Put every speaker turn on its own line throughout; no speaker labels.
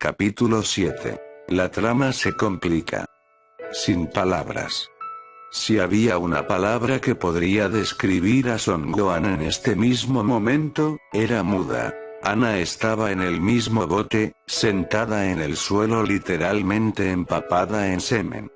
Capítulo 7. La trama se complica. Sin palabras. Si había una palabra que podría describir a Son Gohan en este mismo momento, era muda. Ana estaba en el mismo bote, sentada en el suelo literalmente empapada en semen.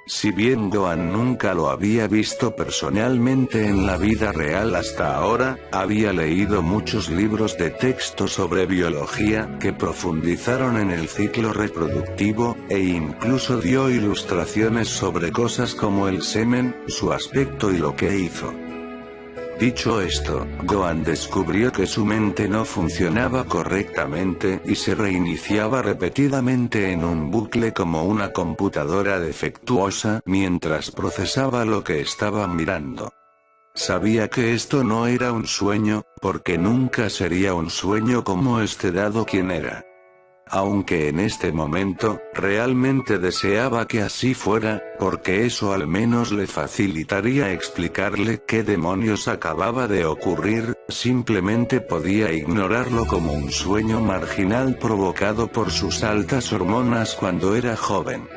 Si bien Gohan nunca lo había visto personalmente en la vida real hasta ahora, había leído muchos libros de texto sobre biología que profundizaron en el ciclo reproductivo, e incluso dio ilustraciones sobre cosas como el semen, su aspecto y lo que hizo. Dicho esto, Gohan descubrió que su mente no funcionaba correctamente y se reiniciaba repetidamente en un bucle como una computadora defectuosa mientras procesaba lo que estaba mirando. Sabía que esto no era un sueño, porque nunca sería un sueño como este dado quien era. Aunque en este momento, realmente deseaba que así fuera, porque eso al menos le facilitaría explicarle qué demonios acababa de ocurrir, simplemente podía ignorarlo como un sueño marginal provocado por sus altas hormonas cuando era joven.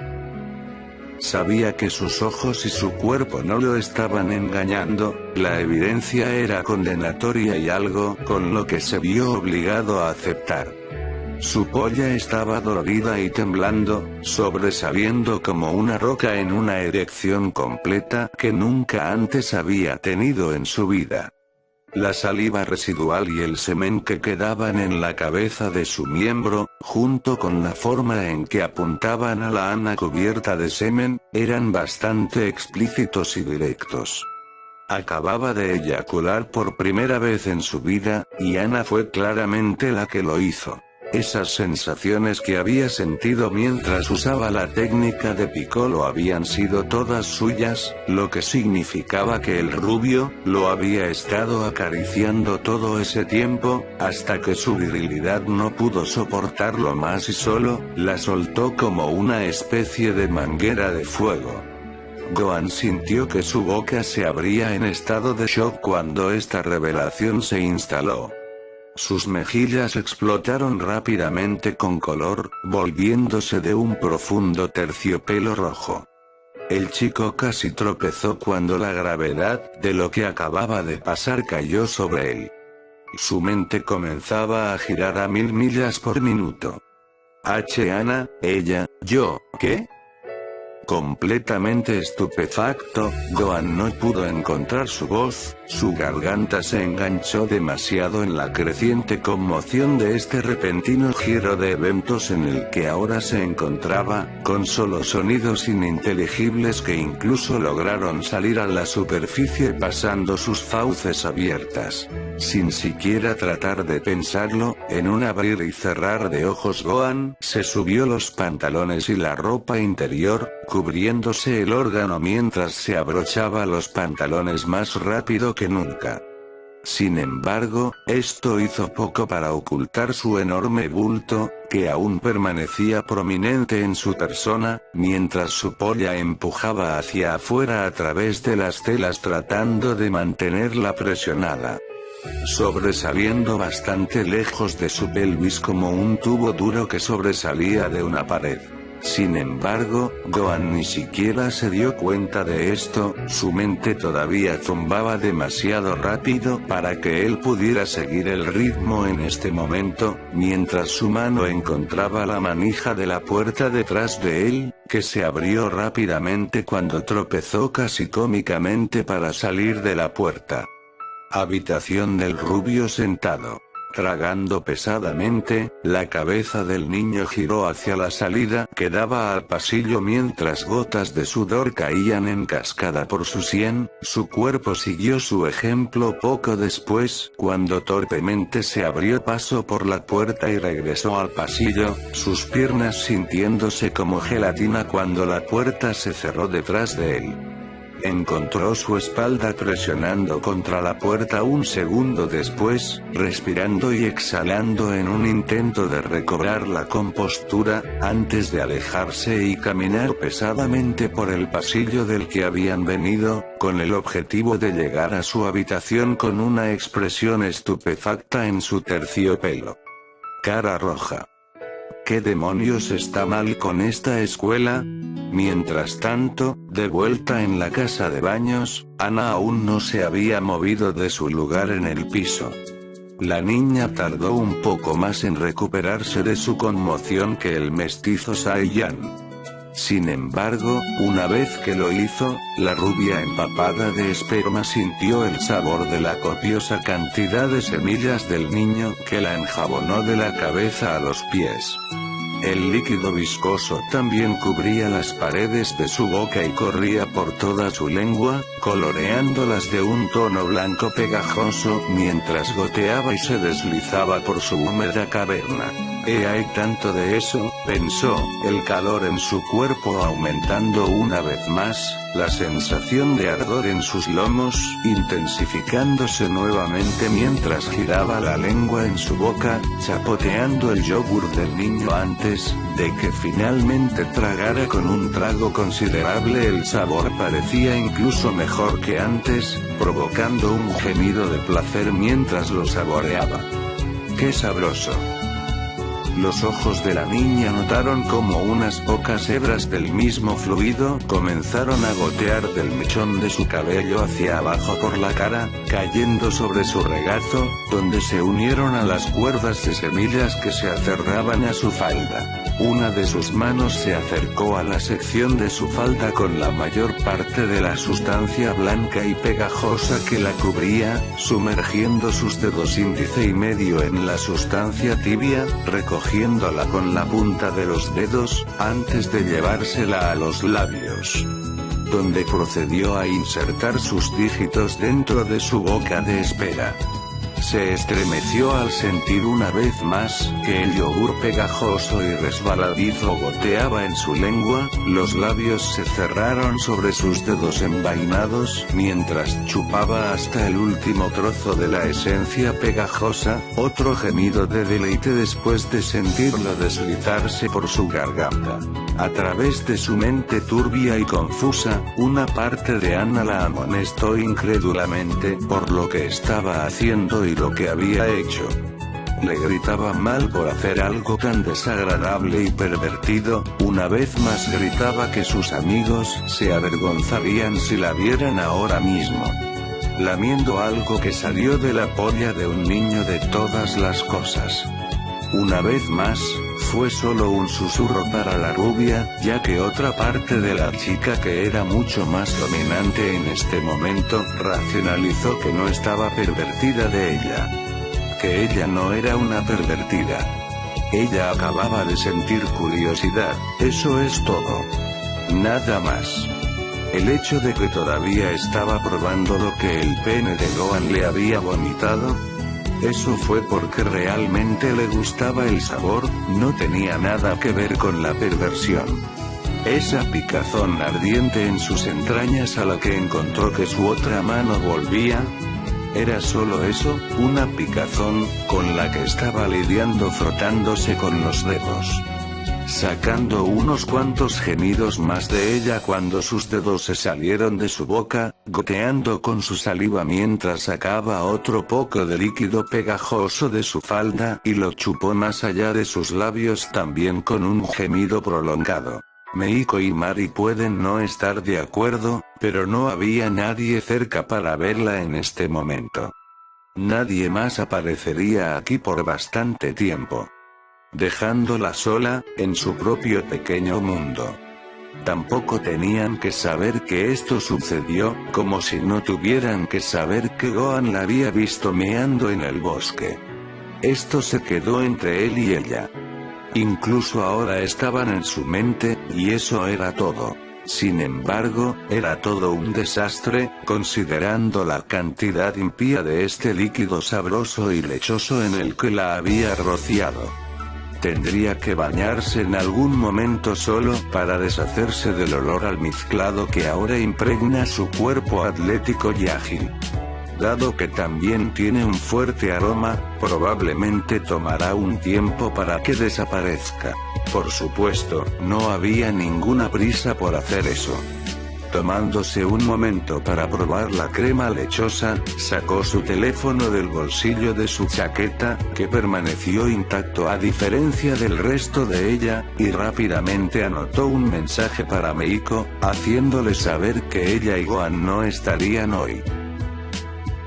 Sabía que sus ojos y su cuerpo no lo estaban engañando, la evidencia era condenatoria y algo con lo que se vio obligado a aceptar. Su polla estaba dolorida y temblando, sobresaliendo como una roca en una erección completa que nunca antes había tenido en su vida. La saliva residual y el semen que quedaban en la cabeza de su miembro, junto con la forma en que apuntaban a la Ana cubierta de semen, eran bastante explícitos y directos. Acababa de eyacular por primera vez en su vida, y Ana fue claramente la que lo hizo. Esas sensaciones que había sentido mientras usaba la técnica de Piccolo habían sido todas suyas, lo que significaba que el rubio lo había estado acariciando todo ese tiempo, hasta que su virilidad no pudo soportarlo más y solo la soltó como una especie de manguera de fuego. Gohan sintió que su boca se abría en estado de shock cuando esta revelación se instaló. Sus mejillas explotaron rápidamente con color, volviéndose de un profundo terciopelo rojo. El chico casi tropezó cuando la gravedad de lo que acababa de pasar cayó sobre él. Su mente comenzaba a girar a 1000 millas por minuto. Ana, ella, yo, ¿qué? Completamente estupefacto, Gohan no pudo encontrar su voz, su garganta se enganchó demasiado en la creciente conmoción de este repentino giro de eventos en el que ahora se encontraba, con solo sonidos ininteligibles que incluso lograron salir a la superficie pasando sus fauces abiertas. Sin siquiera tratar de pensarlo, en un abrir y cerrar de ojos Gohan se subió los pantalones y la ropa interior, cubriéndose el órgano mientras se abrochaba los pantalones más rápido que nunca. Sin embargo, esto hizo poco para ocultar su enorme bulto, que aún permanecía prominente en su persona, mientras su polla empujaba hacia afuera a través de las telas tratando de mantenerla presionada. Sobresaliendo bastante lejos de su pelvis como un tubo duro que sobresalía de una pared. Sin embargo, Gohan ni siquiera se dio cuenta de esto, su mente todavía zumbaba demasiado rápido para que él pudiera seguir el ritmo en este momento, mientras su mano encontraba la manija de la puerta detrás de él, que se abrió rápidamente cuando tropezó casi cómicamente para salir de la puerta. Habitación del rubio sentado. Tragando pesadamente, la cabeza del niño giró hacia la salida que daba al pasillo mientras gotas de sudor caían en cascada por su sien, su cuerpo siguió su ejemplo poco después, cuando torpemente se abrió paso por la puerta y regresó al pasillo, sus piernas sintiéndose como gelatina cuando la puerta se cerró detrás de él. Encontró su espalda presionando contra la puerta un segundo después, respirando y exhalando en un intento de recobrar la compostura, antes de alejarse y caminar pesadamente por el pasillo del que habían venido, con el objetivo de llegar a su habitación con una expresión estupefacta en su terciopelo. Cara roja. ¿Qué demonios está mal con esta escuela? Mientras tanto, de vuelta en la casa de baños, Ana aún no se había movido de su lugar en el piso. La niña tardó un poco más en recuperarse de su conmoción que el mestizo Saiyan. Sin embargo, una vez que lo hizo, la rubia empapada de esperma sintió el sabor de la copiosa cantidad de semillas del niño que la enjabonó de la cabeza a los pies. El líquido viscoso también cubría las paredes de su boca y corría por toda su lengua, coloreándolas de un tono blanco pegajoso mientras goteaba y se deslizaba por su húmeda caverna. Hay tanto de eso, pensó, el calor en su cuerpo aumentando una vez más, la sensación de ardor en sus lomos intensificándose nuevamente mientras giraba la lengua en su boca, chapoteando el yogur del niño antes de que finalmente tragara con un trago considerable. El sabor parecía incluso mejor que antes, provocando un gemido de placer mientras lo saboreaba. ¡Qué sabroso! Los ojos de la niña notaron como unas pocas hebras del mismo fluido comenzaron a gotear del mechón de su cabello hacia abajo por la cara, cayendo sobre su regazo, donde se unieron a las cuerdas de semillas que se aferraban a su falda. Una de sus manos se acercó a la sección de su falda con la mayor parte de la sustancia blanca y pegajosa que la cubría, sumergiendo sus dedos índice y medio en la sustancia tibia, recogiéndola con la punta de los dedos, antes de llevársela a los labios, donde procedió a insertar sus dígitos dentro de su boca de espera. Se estremeció al sentir una vez más que el yogur pegajoso y resbaladizo goteaba en su lengua, los labios se cerraron sobre sus dedos envainados mientras chupaba hasta el último trozo de la esencia pegajosa, otro gemido de deleite después de sentirlo deslizarse por su garganta. A través de su mente turbia y confusa, una parte de Ana la amonestó incrédulamente por lo que estaba haciendo y lo que había hecho. Le gritaba mal por hacer algo tan desagradable y pervertido, una vez más gritaba que sus amigos se avergonzarían si la vieran ahora mismo lamiendo algo que salió de la polla de un niño de todas las cosas. Una vez más, fue solo un susurro para la rubia, ya que otra parte de la chica que era mucho más dominante en este momento, racionalizó que no estaba pervertida de ella. Que ella no era una pervertida. Ella acababa de sentir curiosidad, eso es todo. Nada más. El hecho de que todavía estaba probando lo que el pene de Gohan le había vomitado, eso fue porque realmente le gustaba el sabor, no tenía nada que ver con la perversión. Esa picazón ardiente en sus entrañas a la que encontró que su otra mano volvía, era solo eso, una picazón, con la que estaba lidiando frotándose con los dedos. Sacando unos cuantos gemidos más de ella cuando sus dedos se salieron de su boca, goteando con su saliva mientras sacaba otro poco de líquido pegajoso de su falda y lo chupó más allá de sus labios también con un gemido prolongado. Meiko y Mari pueden no estar de acuerdo, pero no había nadie cerca para verla en este momento. Nadie más aparecería aquí por bastante tiempo, dejándola sola, en su propio pequeño mundo. Tampoco tenían que saber que esto sucedió, como si no tuvieran que saber que Gohan la había visto meando en el bosque. Esto se quedó entre él y ella. Incluso ahora estaban en su mente, y eso era todo. Sin embargo, era todo un desastre, considerando la cantidad impía de este líquido sabroso y lechoso en el que la había rociado. Tendría que bañarse en algún momento solo para deshacerse del olor almizclado que ahora impregna su cuerpo atlético y ágil. Dado que también tiene un fuerte aroma, probablemente tomará un tiempo para que desaparezca. Por supuesto, no había ninguna prisa por hacer eso. Tomándose un momento para probar la crema lechosa, sacó su teléfono del bolsillo de su chaqueta, que permaneció intacto a diferencia del resto de ella, y rápidamente anotó un mensaje para Meiko, haciéndole saber que ella y Gohan no estarían hoy.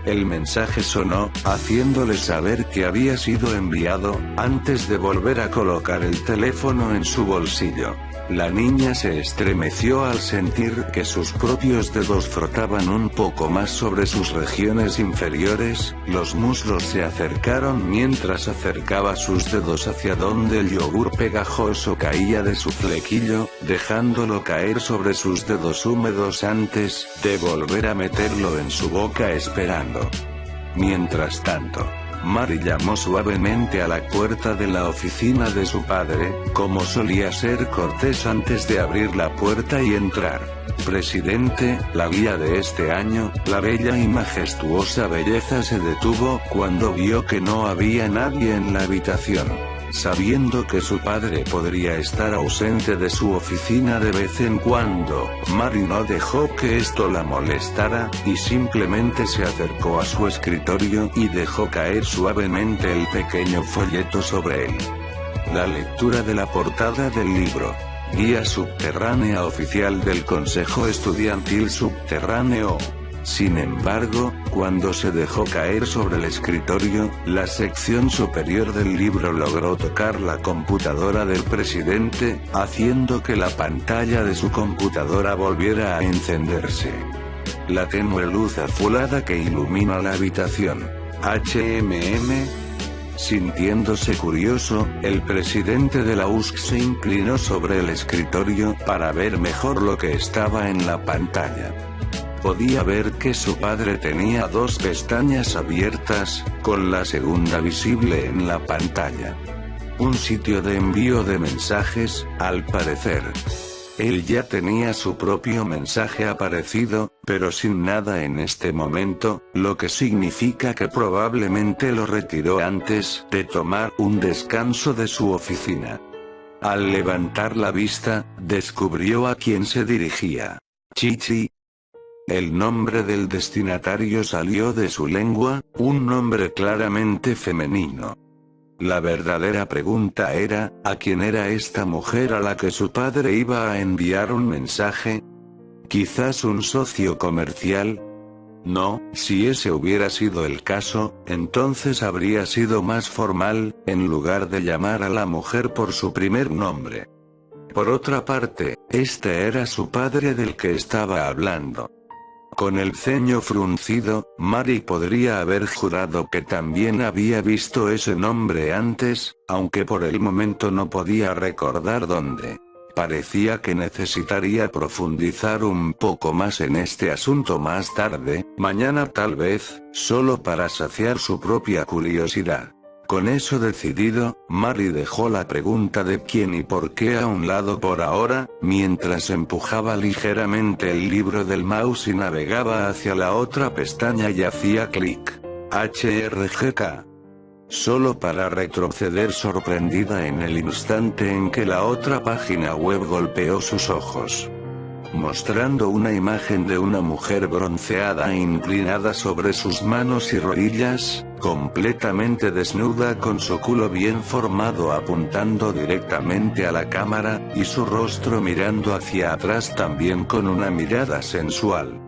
El mensaje sonó, haciéndole saber que había sido enviado, antes de volver a colocar el teléfono en su bolsillo. La niña se estremeció al sentir que sus propios dedos frotaban un poco más sobre sus regiones inferiores, los muslos se acercaron mientras acercaba sus dedos hacia donde el yogur pegajoso caía de su flequillo, dejándolo caer sobre sus dedos húmedos antes de volver a meterlo en su boca esperando. Mientras tanto, Mari llamó suavemente a la puerta de la oficina de su padre, como solía ser cortés antes de abrir la puerta y entrar. Presidente, la guía de este año, la bella y majestuosa belleza se detuvo cuando vio que no había nadie en la habitación. Sabiendo que su padre podría estar ausente de su oficina de vez en cuando, Mari no dejó que esto la molestara, y simplemente se acercó a su escritorio y dejó caer suavemente el pequeño folleto sobre él. La lectura de la portada del libro. Guía subterránea oficial del Consejo Estudiantil Subterráneo. Sin embargo, cuando se dejó caer sobre el escritorio, la sección superior del libro logró tocar la computadora del presidente, haciendo que la pantalla de su computadora volviera a encenderse. La tenue luz azulada que ilumina la habitación. Sintiéndose curioso, el presidente de la USC se inclinó sobre el escritorio para ver mejor lo que estaba en la pantalla. Podía ver que su padre tenía dos pestañas abiertas, con la segunda visible en la pantalla. Un sitio de envío de mensajes, al parecer. Él ya tenía su propio mensaje aparecido, pero sin nada en este momento, lo que significa que probablemente lo retiró antes de tomar un descanso de su oficina. Al levantar la vista, descubrió a quién se dirigía. Chichi. El nombre del destinatario salió de su lengua, un nombre claramente femenino. La verdadera pregunta era, ¿a quién era esta mujer a la que su padre iba a enviar un mensaje? ¿Quizás un socio comercial? No, si ese hubiera sido el caso, entonces habría sido más formal, en lugar de llamar a la mujer por su primer nombre. Por otra parte, este era su padre del que estaba hablando. Con el ceño fruncido, Mari podría haber jurado que también había visto ese nombre antes, aunque por el momento no podía recordar dónde. Parecía que necesitaría profundizar un poco más en este asunto más tarde, mañana tal vez, solo para saciar su propia curiosidad. Con eso decidido, Mari dejó la pregunta de quién y por qué a un lado por ahora, mientras empujaba ligeramente el libro del mouse y navegaba hacia la otra pestaña y hacía clic. HRGK. Solo para retroceder sorprendida en el instante en que la otra página web golpeó sus ojos, mostrando una imagen de una mujer bronceada e inclinada sobre sus manos y rodillas, completamente desnuda con su culo bien formado apuntando directamente a la cámara, y su rostro mirando hacia atrás también con una mirada sensual.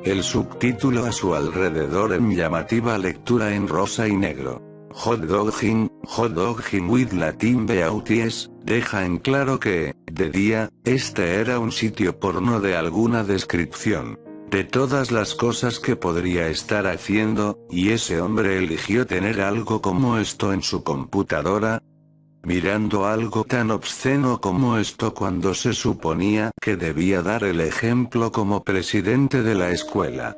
El subtítulo a su alrededor en llamativa lectura en rosa y negro. Hot dogging with Latin beauties, deja en claro que, de día, este era un sitio porno de alguna descripción. De todas las cosas que podría estar haciendo, y ese hombre eligió tener algo como esto en su computadora. Mirando algo tan obsceno como esto cuando se suponía que debía dar el ejemplo como presidente de la escuela.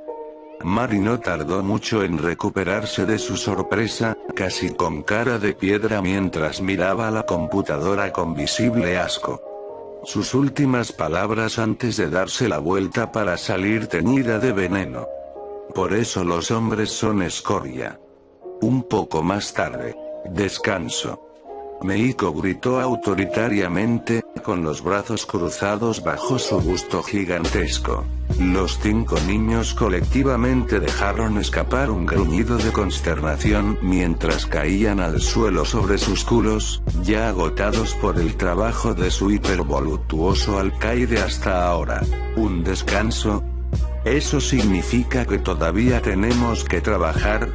Mari no tardó mucho en recuperarse de su sorpresa, casi con cara de piedra mientras miraba la computadora con visible asco. Sus últimas palabras antes de darse la vuelta para salir teñida de veneno. Por eso los hombres son escoria. Un poco más tarde. Descanso. Meiko gritó autoritariamente, con los brazos cruzados bajo su busto gigantesco. Los 5 niños colectivamente dejaron escapar un gruñido de consternación mientras caían al suelo sobre sus culos, ya agotados por el trabajo de su hipervoluptuoso alcaide hasta ahora. ¿Un descanso? ¿Eso significa que todavía tenemos que trabajar?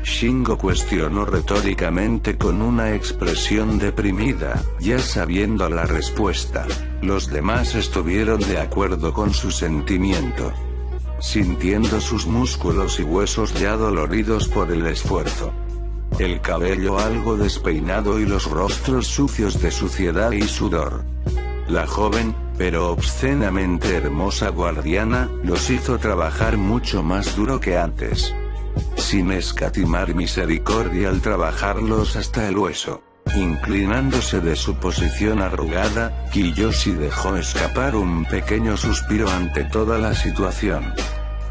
Shingo cuestionó retóricamente con una expresión deprimida, ya sabiendo la respuesta. Los demás estuvieron de acuerdo con su sentimiento, sintiendo sus músculos y huesos ya doloridos por el esfuerzo. El cabello algo despeinado y los rostros sucios de suciedad y sudor. La joven, pero obscenamente hermosa guardiana, los hizo trabajar mucho más duro que antes, sin escatimar misericordia al trabajarlos hasta el hueso. Inclinándose de su posición arrugada, Kiyoshi dejó escapar un pequeño suspiro ante toda la situación.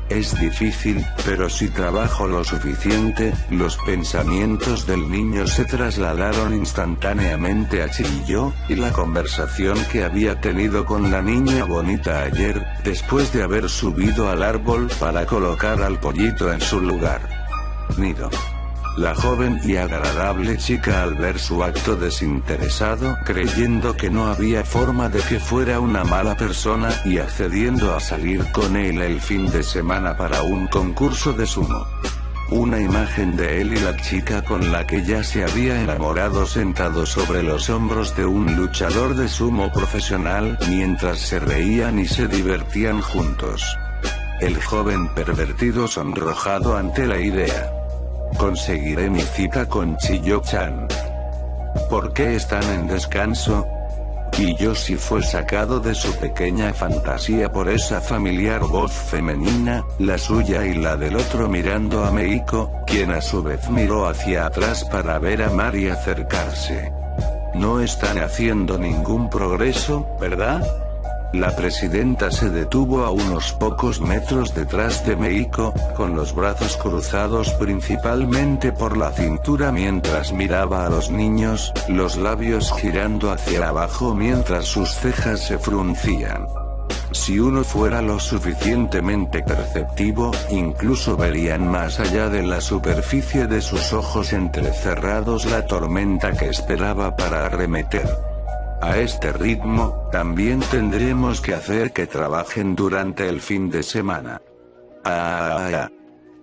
Es difícil, pero si trabajo lo suficiente. Los pensamientos del niño se trasladaron instantáneamente a Chiyo, y la conversación que había tenido con la niña bonita ayer, después de haber subido al árbol para colocar al pollito en su lugar. Nido. La joven y agradable chica, al ver su acto desinteresado, creyendo que no había forma de que fuera una mala persona, y accediendo a salir con él el fin de semana para un concurso de sumo. Una imagen de él y la chica con la que ya se había enamorado sentado sobre los hombros de un luchador de sumo profesional, mientras se reían y se divertían juntos. El joven pervertido sonrojado ante la idea. Conseguiré mi cita con Chiyo-chan. ¿Por qué están en descanso? Kiyoshi fue sacado de su pequeña fantasía por esa familiar voz femenina, la suya y la del otro mirando a Meiko, quien a su vez miró hacia atrás para ver a Mari acercarse. No están haciendo ningún progreso, ¿verdad? La presidenta se detuvo a unos pocos metros detrás de Meiko, con los brazos cruzados principalmente por la cintura mientras miraba a los niños, los labios girando hacia abajo mientras sus cejas se fruncían. Si uno fuera lo suficientemente perceptivo, incluso verían más allá de la superficie de sus ojos entrecerrados la tormenta que esperaba para arremeter. A este ritmo, también tendremos que hacer que trabajen durante el fin de semana.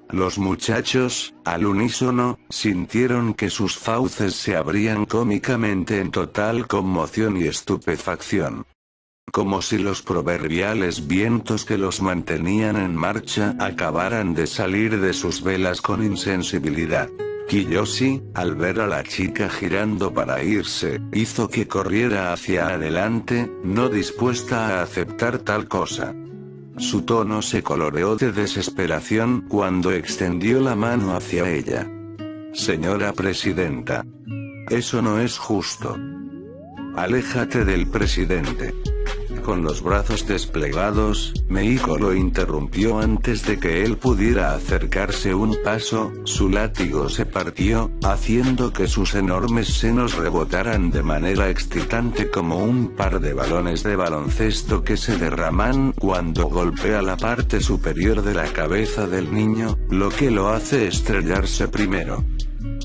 Los muchachos, al unísono, sintieron que sus fauces se abrían cómicamente en total conmoción y estupefacción. Como si los proverbiales vientos que los mantenían en marcha acabaran de salir de sus velas con insensibilidad. Kiyoshi, al ver a la chica girando para irse, hizo que corriera hacia adelante, no dispuesta a aceptar tal cosa. Su tono se coloreó de desesperación cuando extendió la mano hacia ella. Señora presidenta. Eso no es justo. Aléjate del presidente. Con los brazos desplegados, Meiko lo interrumpió antes de que él pudiera acercarse un paso. Su látigo se partió, haciendo que sus enormes senos rebotaran de manera excitante como un par de balones de baloncesto que se derraman cuando golpea la parte superior de la cabeza del niño, lo que lo hace estrellarse primero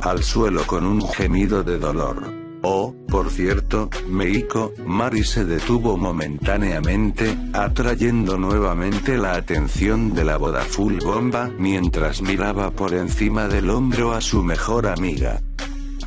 al suelo con un gemido de dolor. Oh, por cierto, Meiko, Mari se detuvo momentáneamente, atrayendo nuevamente la atención de la Vodafone Bomba mientras miraba por encima del hombro a su mejor amiga.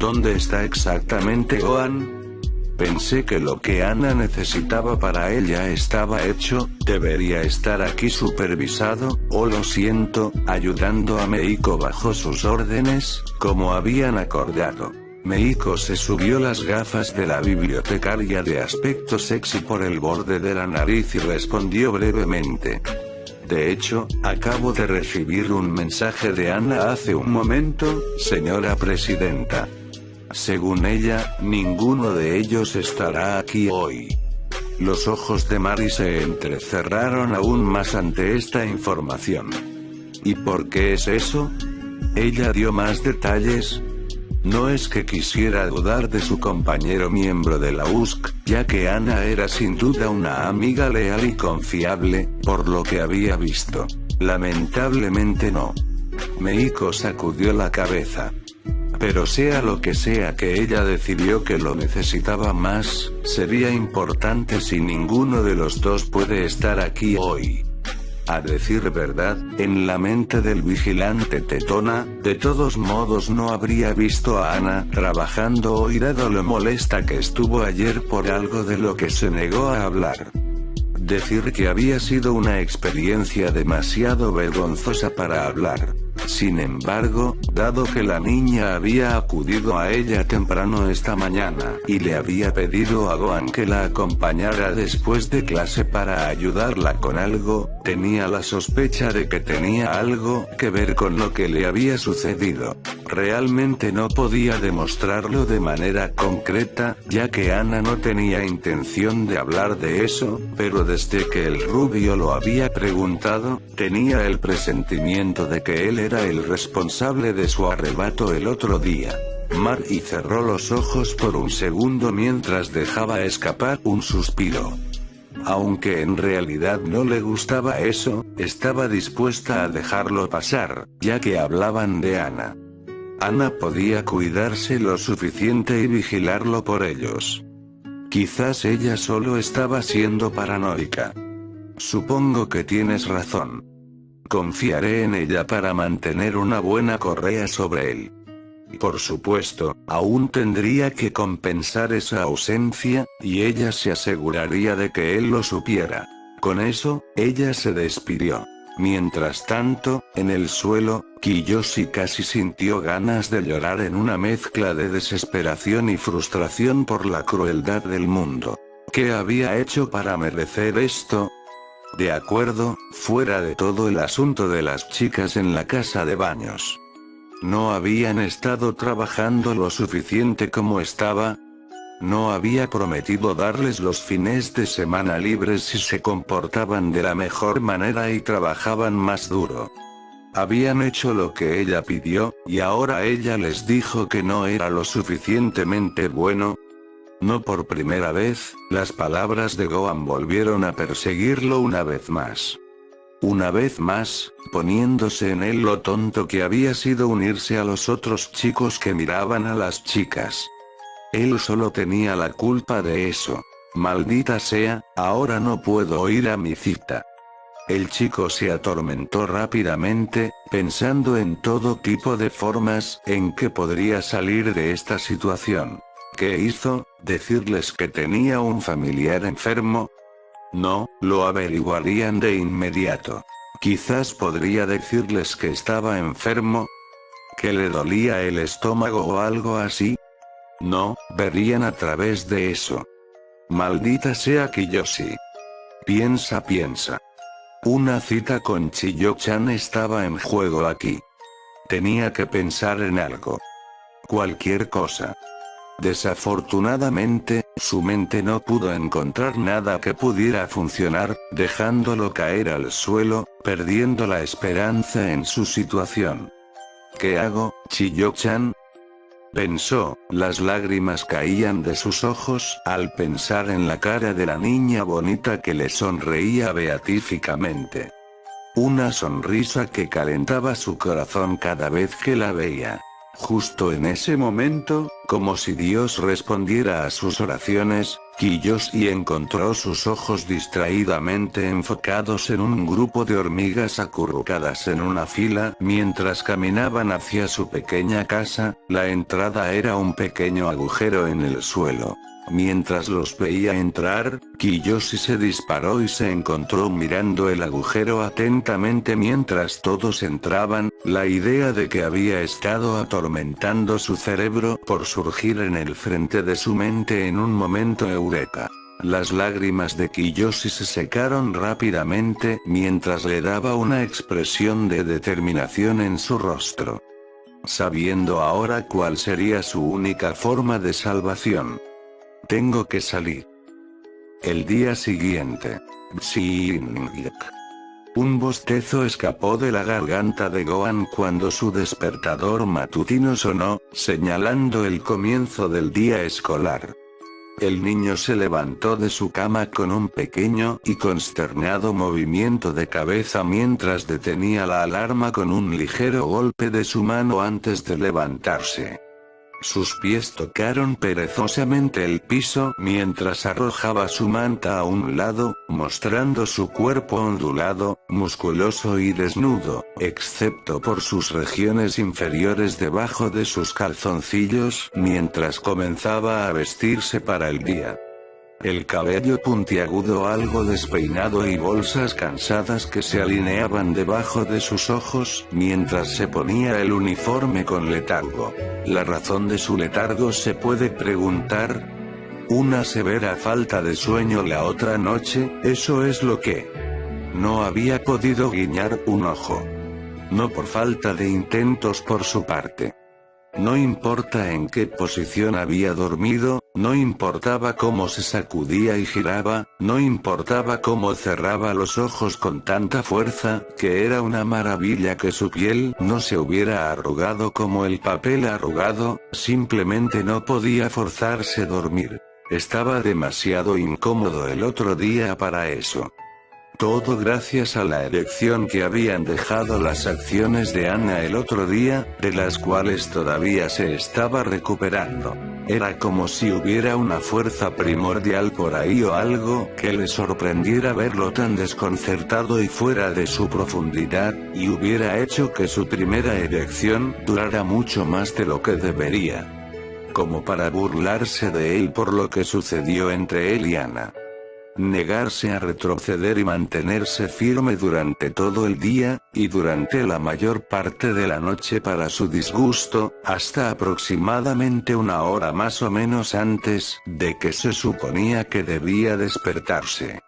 ¿Dónde está exactamente Gohan? Pensé que lo que Ana necesitaba para ella estaba hecho, debería estar aquí supervisado, o lo siento, ayudando a Meiko bajo sus órdenes, como habían acordado. Meiko se subió las gafas de la bibliotecaria de aspecto sexy por el borde de la nariz y respondió brevemente. De hecho, acabo de recibir un mensaje de Ana hace un momento, señora presidenta. Según ella, ninguno de ellos estará aquí hoy. Los ojos de Mari se entrecerraron aún más ante esta información. ¿Y por qué es eso? Ella dio más detalles. No es que quisiera dudar de su compañero miembro de la USC, ya que Ana era sin duda una amiga leal y confiable, por lo que había visto. Lamentablemente no. Meiko sacudió la cabeza. Pero sea lo que sea que ella decidió que lo necesitaba más, sería importante si ninguno de los dos puede estar aquí hoy. A decir verdad, en la mente del vigilante tetona, de todos modos no habría visto a Ana trabajando hoy dado lo molesta que estuvo ayer por algo de lo que se negó a hablar. Decir que había sido una experiencia demasiado vergonzosa para hablar. Sin embargo, dado que la niña había acudido a ella temprano esta mañana y le había pedido a Gohan que la acompañara después de clase para ayudarla con algo, tenía la sospecha de que tenía algo que ver con lo que le había sucedido. Realmente no podía demostrarlo de manera concreta, ya que Ana no tenía intención de hablar de eso, pero desde que el rubio lo había preguntado, tenía el presentimiento de que él era el responsable de su arrebato el otro día. Mari cerró los ojos por un segundo mientras dejaba escapar un suspiro. Aunque en realidad no le gustaba eso, estaba dispuesta a dejarlo pasar, ya que hablaban de Ana. Ana podía cuidarse lo suficiente y vigilarlo por ellos. Quizás ella solo estaba siendo paranoica. Supongo que tienes razón. Confiaré en ella para mantener una buena correa sobre él. Por supuesto, aún tendría que compensar esa ausencia, y ella se aseguraría de que él lo supiera. Con eso, ella se despidió. Mientras tanto, en el suelo, Kiyoshi casi sintió ganas de llorar en una mezcla de desesperación y frustración por la crueldad del mundo. ¿Qué había hecho para merecer esto? De acuerdo, fuera de todo el asunto de las chicas en la casa de baños. ¿No habían estado trabajando lo suficiente como estaba? ¿No había prometido darles los fines de semana libres si se comportaban de la mejor manera y trabajaban más duro? Habían hecho lo que ella pidió, y ahora ella les dijo que no era lo suficientemente bueno. No por primera vez, las palabras de Gohan volvieron a perseguirlo una vez más. Una vez más, poniéndose en él lo tonto que había sido unirse a los otros chicos que miraban a las chicas. Él solo tenía la culpa de eso. Maldita sea, ahora no puedo ir a mi cita. El chico se atormentó rápidamente, pensando en todo tipo de formas en que podría salir de esta situación. ¿Qué hizo? ¿Decirles que tenía un familiar enfermo? No, lo averiguarían de inmediato. Quizás podría decirles que estaba enfermo, que le dolía el estómago o algo así. No, verían a través de eso. Maldita sea Kiyoshi. Piensa. Una cita con Chiyo-chan estaba en juego aquí. Tenía que pensar en algo. Cualquier cosa. Desafortunadamente, su mente no pudo encontrar nada que pudiera funcionar, dejándolo caer al suelo, perdiendo la esperanza en su situación. ¿Qué hago, Chiyo-chan? Pensó, las lágrimas caían de sus ojos al pensar en la cara de la niña bonita que le sonreía beatíficamente. Una sonrisa que calentaba su corazón cada vez que la veía. Justo en ese momento, como si Dios respondiera a sus oraciones, Kiyoshi encontró sus ojos distraídamente enfocados en un grupo de hormigas acurrucadas en una fila mientras caminaban hacia su pequeña casa. La entrada era un pequeño agujero en el suelo. Mientras los veía entrar, Kiyoshi se disparó y se encontró mirando el agujero atentamente mientras todos entraban. La idea de que había estado atormentando su cerebro por surgir en el frente de su mente en un momento eureka. Las lágrimas de Kiyoshi se secaron rápidamente mientras le daba una expresión de determinación en su rostro. Sabiendo ahora cuál sería su única forma de salvación. Tengo que salir. El día siguiente. Un bostezo escapó de la garganta de Gohan cuando su despertador matutino sonó, señalando el comienzo del día escolar. El niño se levantó de su cama con un pequeño y consternado movimiento de cabeza mientras detenía la alarma con un ligero golpe de su mano antes de levantarse. Sus pies tocaron perezosamente el piso mientras arrojaba su manta a un lado, mostrando su cuerpo ondulado, musculoso y desnudo, excepto por sus regiones inferiores debajo de sus calzoncillos, mientras comenzaba a vestirse para el día. El cabello puntiagudo algo despeinado y bolsas cansadas que se alineaban debajo de sus ojos mientras se ponía el uniforme con letargo. La razón de su letargo se puede preguntar. Una severa falta de sueño la otra noche, eso es lo que. No había podido guiñar un ojo. No por falta de intentos por su parte. No importa en qué posición había dormido, no importaba cómo se sacudía y giraba, no importaba cómo cerraba los ojos con tanta fuerza, que era una maravilla que su piel no se hubiera arrugado como el papel arrugado, simplemente no podía forzarse a dormir. Estaba demasiado incómodo el otro día para eso. Todo gracias a la erección que habían dejado las acciones de Anna el otro día, de las cuales todavía se estaba recuperando. Era como si hubiera una fuerza primordial por ahí o algo que le sorprendiera verlo tan desconcertado y fuera de su profundidad, y hubiera hecho que su primera erección durara mucho más de lo que debería. Como para burlarse de él por lo que sucedió entre él y Anna. Negarse a retroceder y mantenerse firme durante todo el día, y durante la mayor parte de la noche para su disgusto, hasta aproximadamente una hora más o menos antes de que se suponía que debía despertarse.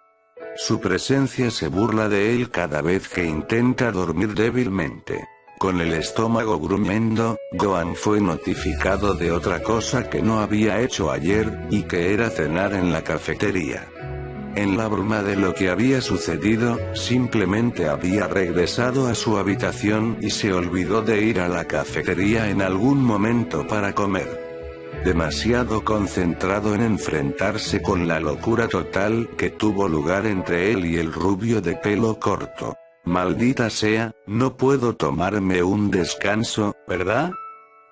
Su presencia se burla de él cada vez que intenta dormir débilmente. Con el estómago gruñendo, Gohan fue notificado de otra cosa que no había hecho ayer, y que era cenar en la cafetería. En la bruma de lo que había sucedido, simplemente había regresado a su habitación y se olvidó de ir a la cafetería en algún momento para comer. Demasiado concentrado en enfrentarse con la locura total que tuvo lugar entre él y el rubio de pelo corto. Maldita sea, no puedo tomarme un descanso, ¿verdad?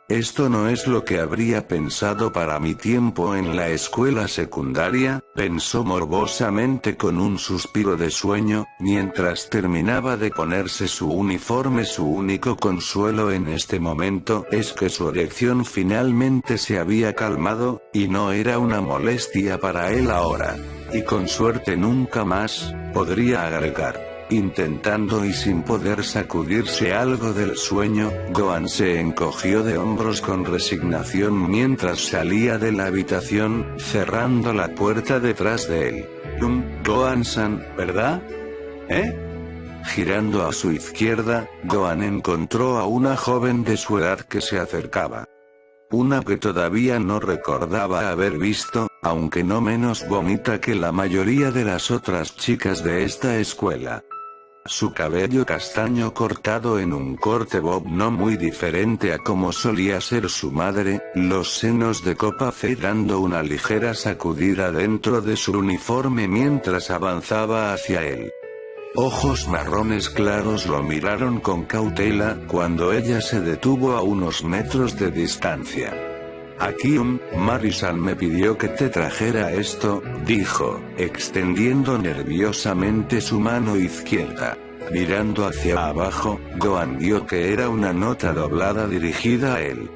Esto no es lo que habría pensado para mi tiempo en la escuela secundaria, pensó morbosamente con un suspiro de sueño, mientras terminaba de ponerse su uniforme. Su único consuelo en este momento es que su erección finalmente se había calmado, y no era una molestia para él ahora. Y con suerte nunca más, podría agregar. Intentando y sin poder sacudirse algo del sueño, Gohan se encogió de hombros con resignación mientras salía de la habitación, cerrando la puerta detrás de él. Gohan-san, ¿verdad? Girando a su izquierda, Gohan encontró a una joven de su edad que se acercaba. Una que todavía no recordaba haber visto, aunque no menos bonita que la mayoría de las otras chicas de esta escuela. Su cabello castaño cortado en un corte bob no muy diferente a como solía ser su madre, los senos de copa C dando una ligera sacudida dentro de su uniforme mientras avanzaba hacia él. Ojos marrones claros lo miraron con cautela cuando ella se detuvo a unos metros de distancia. Aquí Mari-san me pidió que te trajera esto, dijo, extendiendo nerviosamente su mano izquierda. Mirando hacia abajo, Gohan vio que era una nota doblada dirigida a él.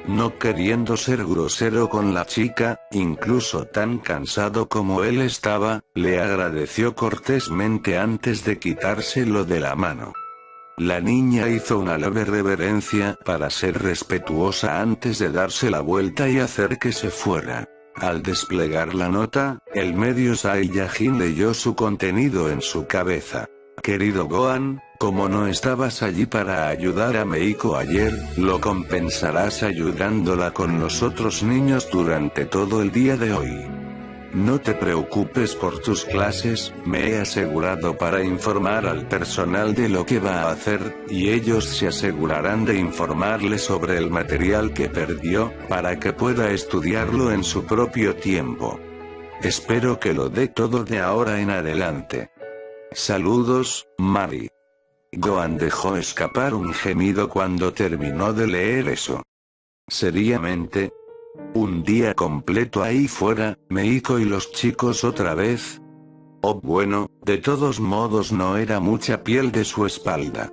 No queriendo ser grosero con la chica, incluso tan cansado como él estaba, le agradeció cortésmente antes de quitárselo de la mano. La niña hizo una leve reverencia para ser respetuosa antes de darse la vuelta y hacer que se fuera. Al desplegar la nota, el medio Saiyajin leyó su contenido en su cabeza. Querido Gohan, como no estabas allí para ayudar a Meiko ayer, lo compensarás ayudándola con los otros niños durante todo el día de hoy. No te preocupes por tus clases, me he asegurado para informar al personal de lo que va a hacer, y ellos se asegurarán de informarle sobre el material que perdió, para que pueda estudiarlo en su propio tiempo. Espero que lo dé todo de ahora en adelante. Saludos, Mari. Gohan dejó escapar un gemido cuando terminó de leer eso. Seriamente. ¿Un día completo ahí fuera, Meiko y los chicos otra vez? Oh bueno, de todos modos no era mucha piel de su espalda.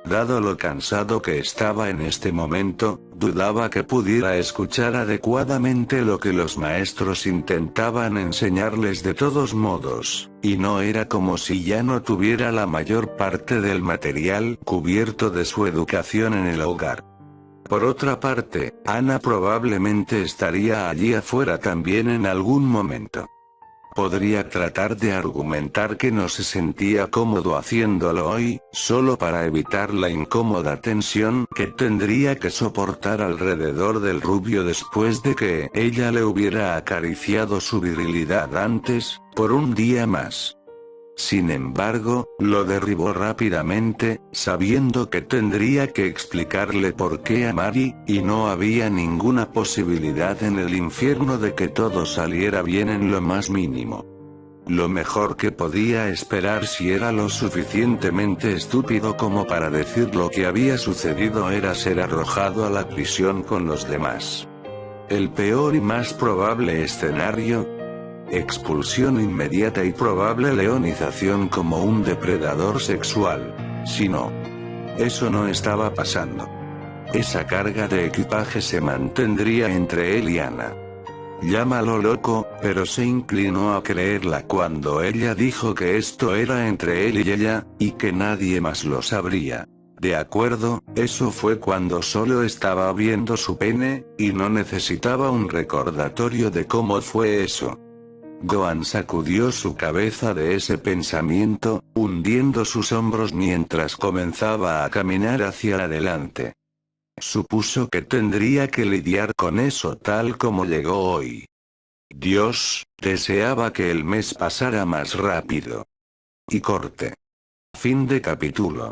Dado lo cansado que estaba en este momento, dudaba que pudiera escuchar adecuadamente lo que los maestros intentaban enseñarles de todos modos, y no era como si ya no tuviera la mayor parte del material cubierto de su educación en el hogar. Por otra parte, Ana probablemente estaría allí afuera también en algún momento. Podría tratar de argumentar que no se sentía cómodo haciéndolo hoy, solo para evitar la incómoda tensión que tendría que soportar alrededor del rubio después de que ella le hubiera acariciado su virilidad antes, por un día más. Sin embargo, lo derribó rápidamente, sabiendo que tendría que explicarle por qué a Mari, y no había ninguna posibilidad en el infierno de que todo saliera bien en lo más mínimo. Lo mejor que podía esperar si era lo suficientemente estúpido como para decir lo que había sucedido era ser arrojado a la prisión con los demás. El peor y más probable escenario: expulsión inmediata y probable leonización como un depredador sexual. Si no, eso no estaba pasando. Esa carga de equipaje se mantendría entre él y Ana. Llámalo loco, pero se inclinó a creerla cuando ella dijo que esto era entre él y ella, y que nadie más lo sabría. De acuerdo, eso fue cuando solo estaba viendo su pene, y no necesitaba un recordatorio de cómo fue eso. Gohan sacudió su cabeza de ese pensamiento, hundiendo sus hombros mientras comenzaba a caminar hacia adelante. Supuso que tendría que lidiar con eso tal como llegó hoy. Dios, deseaba que el mes pasara más rápido. Y corte. Fin de capítulo.